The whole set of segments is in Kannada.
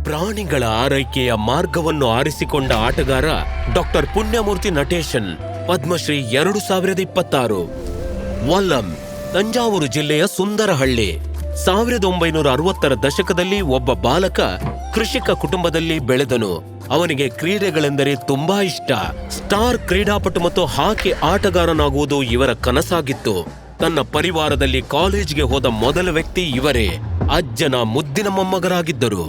ಪ್ರಾಣಿಗಳ ಆರೈಕೆಯ ಮಾರ್ಗವನ್ನು ಆರಿಸಿಕೊಂಡ ಆಟಗಾರ ಡಾಕ್ಟರ್ ಪುಣ್ಯಮೂರ್ತಿ ನಟೇಶನ್, ಪದ್ಮಶ್ರೀ 2026. ವಲ್ಲಂ, ತಂಜಾವೂರು ಜಿಲ್ಲೆಯ ಸುಂದರಹಳ್ಳಿ. 1960ರ ದಶಕದಲ್ಲಿ ಒಬ್ಬ ಬಾಲಕ ಕೃಷಿಕ ಕುಟುಂಬದಲ್ಲಿ ಬೆಳೆದನು. ಅವನಿಗೆ ಕ್ರೀಡೆಗಳೆಂದರೆ ತುಂಬಾ ಇಷ್ಟ. ಸ್ಟಾರ್ ಕ್ರೀಡಾಪಟು ಮತ್ತು ಹಾಕಿ ಆಟಗಾರನಾಗುವುದು ಇವರ ಕನಸಾಗಿತ್ತು. ತನ್ನ ಪರಿವಾರದಲ್ಲಿ ಕಾಲೇಜ್ಗೆ ಹೋದ ಮೊದಲ ವ್ಯಕ್ತಿ ಇವರೇ. ಅಜ್ಜನ ಮುದ್ದಿನ ಮೊಮ್ಮಗರಾಗಿದ್ದರು.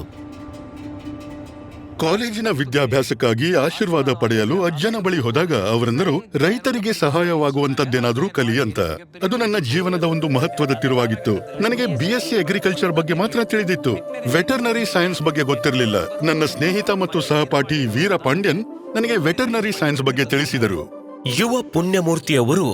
ಕಾಲೇಜಿನ ವಿದ್ಯಾಭ್ಯಾಸಕ್ಕಾಗಿ ಆಶೀರ್ವಾದ ಪಡೆಯಲು ಅಜ್ಜನ ಬಳಿ ಹೋದಾಗ ಅವರೆಂದರು, ರೈತರಿಗೆ ಸಹಾಯವಾಗುವಂತದ್ದೇನಾದ್ರೂ ಕಲಿ ಅಂತ. ಅದು ನನ್ನ ಜೀವನದ ಒಂದು ಮಹತ್ವದ ತಿರುವಾಗಿತ್ತು. ನನಗೆ BSc ಅಗ್ರಿಕಲ್ಚರ್ ಬಗ್ಗೆ ಮಾತ್ರ ತಿಳಿದಿತ್ತು. ವೆಟರ್ನರಿ ಸೈನ್ಸ್ ಬಗ್ಗೆ ಗೊತ್ತಿರಲಿಲ್ಲ. ನನ್ನ ಸ್ನೇಹಿತ ಮತ್ತು ಸಹಪಾಠಿ ವೀರ ಪಾಂಡ್ಯನ್ ನನಗೆ ವೆಟರ್ನರಿ ಸೈನ್ಸ್ ಬಗ್ಗೆ ತಿಳಿಸಿದರು. ಯುವ ಪುಣ್ಯಮೂರ್ತಿಯವರು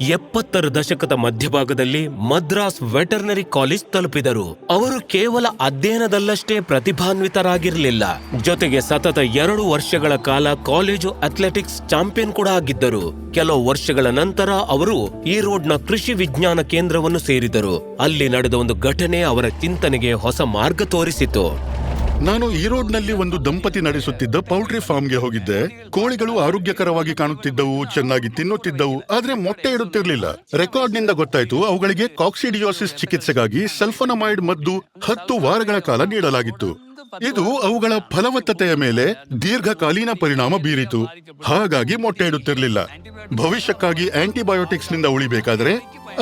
70ರ ದಶಕದ ಮಧ್ಯಭಾಗದಲ್ಲಿ ಮದ್ರಾಸ್ ವೆಟರ್ನರಿ ಕಾಲೇಜ್ ತಲುಪಿದರು. ಅವರು ಕೇವಲ ಅಧ್ಯಯನದಲ್ಲಷ್ಟೇ ಪ್ರತಿಭಾನ್ವಿತರಾಗಿರಲಿಲ್ಲ, ಜೊತೆಗೆ ಸತತ 2 ವರ್ಷಗಳ ಕಾಲ ಕಾಲೇಜು ಅಥ್ಲೆಟಿಕ್ಸ್ ಚಾಂಪಿಯನ್ ಕೂಡ ಆಗಿದ್ದರು. ಕೆಲವು ವರ್ಷಗಳ ನಂತರ ಅವರು ಈರೋಡ್ನ ಕೃಷಿ ವಿಜ್ಞಾನ ಕೇಂದ್ರವನ್ನು ಸೇರಿದರು. ಅಲ್ಲಿ ನಡೆದ ಒಂದು ಘಟನೆ ಅವರ ಚಿಂತನೆಗೆ ಹೊಸ ಮಾರ್ಗ ತೋರಿಸಿತು. ನಾನು ಈರೋಡ್ನಲ್ಲಿ ಒಂದು ದಂಪತಿ ನಡೆಸುತ್ತಿದ್ದ ಪೌಲ್ಟ್ರಿ ಫಾರ್ಮ್ಗೆ ಹೋಗಿದ್ದೆ. ಕೋಳಿಗಳು ಆರೋಗ್ಯಕರವಾಗಿ ಕಾಣುತ್ತಿದ್ದವು, ಚೆನ್ನಾಗಿ ತಿನ್ನುತ್ತಿದ್ದವು, ಆದ್ರೆ ಮೊಟ್ಟೆ ಇಡುತ್ತಿರಲಿಲ್ಲ. ರೆಕಾರ್ಡ್ನಿಂದ ಗೊತ್ತಾಯ್ತು ಅವುಗಳಿಗೆ ಕಾಕ್ಸಿಡಿಯೋಸಿಸ್ ಚಿಕಿತ್ಸೆಗಾಗಿ ಸಲ್ಫೋನಮೈಡ್ ಮದ್ದು 10 ವಾರಗಳ ಕಾಲ ನೀಡಲಾಗಿತ್ತು. ಇದು ಅವುಗಳ ಫಲವತ್ತತೆಯ ಮೇಲೆ ದೀರ್ಘಕಾಲೀನ ಪರಿಣಾಮ ಬೀರಿತು. ಹಾಗಾಗಿ ಮೊಟ್ಟೆ ಇಡುತ್ತಿರಲಿಲ್ಲ. ಭವಿಷ್ಯಕ್ಕಾಗಿ ಆಂಟಿಬಯೋಟಿಕ್ಸ್ ನಿಂದ ಉಳಿಬೇಕಾದ್ರೆ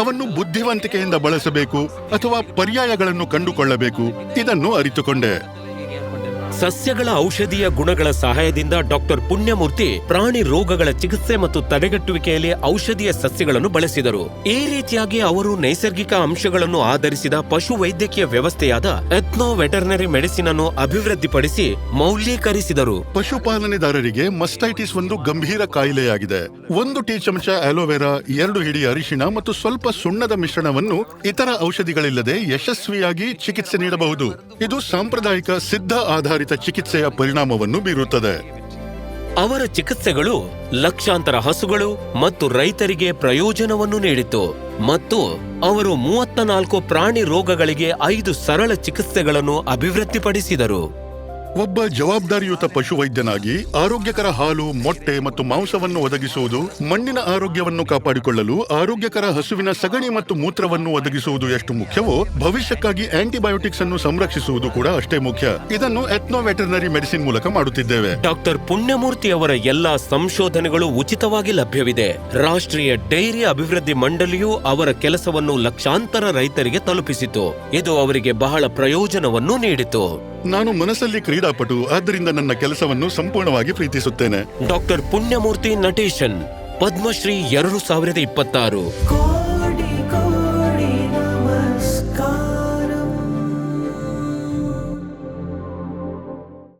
ಅವನ್ನು ಬುದ್ಧಿವಂತಿಕೆಯಿಂದ ಬಳಸಬೇಕು ಅಥವಾ ಪರ್ಯಾಯಗಳನ್ನು ಕಂಡುಕೊಳ್ಳಬೇಕು. ಇದನ್ನು ಅರಿತುಕೊಂಡೆ. ಸಸ್ಯಗಳ ಔಷಧೀಯ ಗುಣಗಳ ಸಹಾಯದಿಂದ ಡಾಕ್ಟರ್ ಪುಣ್ಯಮೂರ್ತಿ ಪ್ರಾಣಿ ರೋಗಗಳ ಚಿಕಿತ್ಸೆ ಮತ್ತು ತಡೆಗಟ್ಟುವಿಕೆಯಲ್ಲಿ ಔಷಧೀಯ ಸಸ್ಯಗಳನ್ನು ಬಳಸಿದರು. ಈ ರೀತಿಯಾಗಿ ಅವರು ನೈಸರ್ಗಿಕ ಅಂಶಗಳನ್ನು ಆಧರಿಸಿದ ಪಶು ವೈದ್ಯಕೀಯ ವ್ಯವಸ್ಥೆಯಾದ ಎಥ್ನೋ ವೆಟರ್ನರಿ ಮೆಡಿಸಿನ್ ಅನ್ನು ಅಭಿವೃದ್ಧಿಪಡಿಸಿ ಮೌಲ್ಯೀಕರಿಸಿದರು. ಪಶುಪಾಲನೆದಾರರಿಗೆ ಮಸ್ಟೈಟಿಸ್ ಒಂದು ಗಂಭೀರ ಕಾಯಿಲೆಯಾಗಿದೆ. 1 ಟೀ ಚಮಚ ಆಲೋವೆರಾ, 2 ಹಿಡಿ ಅರಿಶಿಣ ಮತ್ತು ಸ್ವಲ್ಪ ಸುಣ್ಣದ ಮಿಶ್ರಣವನ್ನು ಇತರ ಔಷಧಿಗಳಿಲ್ಲದೆ ಯಶಸ್ವಿಯಾಗಿ ಚಿಕಿತ್ಸೆ ನೀಡಬಹುದು. ಇದು ಸಾಂಪ್ರದಾಯಿಕ ಸಿದ್ಧ ಆಧಾರಿತ ಚಿಕಿತ್ಸೆಯ ಪರಿಣಾಮವನ್ನು ಬೀರುತ್ತದೆ. ಅವರ ಚಿಕಿತ್ಸೆಗಳು ಲಕ್ಷಾಂತರ ಹಸುಗಳು ಮತ್ತು ರೈತರಿಗೆ ಪ್ರಯೋಜನವನ್ನು ನೀಡಿತು ಮತ್ತು ಅವರು 34 ಪ್ರಾಣಿ ರೋಗಗಳಿಗೆ 5 ಸರಳ ಚಿಕಿತ್ಸೆಗಳನ್ನು ಅಭಿವೃದ್ಧಿಪಡಿಸಿದರು. ಒಬ್ಬ ಜವಾಬ್ದಾರಿಯುತ ಪಶುವೈದ್ಯನಾಗಿ ಆರೋಗ್ಯಕರ ಹಾಲು, ಮೊಟ್ಟೆ ಮತ್ತು ಮಾಂಸವನ್ನು ಒದಗಿಸುವುದು, ಮಣ್ಣಿನ ಆರೋಗ್ಯವನ್ನು ಕಾಪಾಡಿಕೊಳ್ಳಲು ಆರೋಗ್ಯಕರ ಹಸುವಿನ ಸಗಣಿ ಮತ್ತು ಮೂತ್ರವನ್ನು ಒದಗಿಸುವುದು ಎಷ್ಟು ಮುಖ್ಯವೋ, ಭವಿಷ್ಯಕ್ಕಾಗಿ ಆಂಟಿಬಯೋಟಿಕ್ಸ್ ಅನ್ನು ಸಂರಕ್ಷಿಸುವುದು ಕೂಡ ಅಷ್ಟೇ ಮುಖ್ಯ. ಇದನ್ನು ಎಥ್ನೋ ವೆಟರ್ನರಿ ಮೆಡಿಸಿನ್ ಮೂಲಕ ಮಾಡುತ್ತಿದ್ದೇವೆ. ಡಾಕ್ಟರ್ ಪುಣ್ಯಮೂರ್ತಿ ಅವರ ಎಲ್ಲಾ ಸಂಶೋಧನೆಗಳು ಉಚಿತವಾಗಿ ಲಭ್ಯವಿದೆ. ರಾಷ್ಟ್ರೀಯ ಡೈರಿ ಅಭಿವೃದ್ಧಿ ಮಂಡಳಿಯು ಅವರ ಕೆಲಸವನ್ನು ಲಕ್ಷಾಂತರ ರೈತರಿಗೆ ತಲುಪಿಸಿತು. ಇದು ಅವರಿಗೆ ಬಹಳ ಪ್ರಯೋಜನವನ್ನು ನೀಡಿತು. ನಾನು ಮನಸ್ಸಲ್ಲಿ ಕ್ರೀಡಾಪಟು, ಆದ್ದರಿಂದ ನನ್ನ ಕೆಲಸವನ್ನು ಸಂಪೂರ್ಣವಾಗಿ ಪ್ರೀತಿಸುತ್ತೇನೆ. ಡಾಕ್ಟರ್ ಪುಣ್ಯಮೂರ್ತಿ ನಟೇಶನ್, ಪದ್ಮಶ್ರೀ 2026.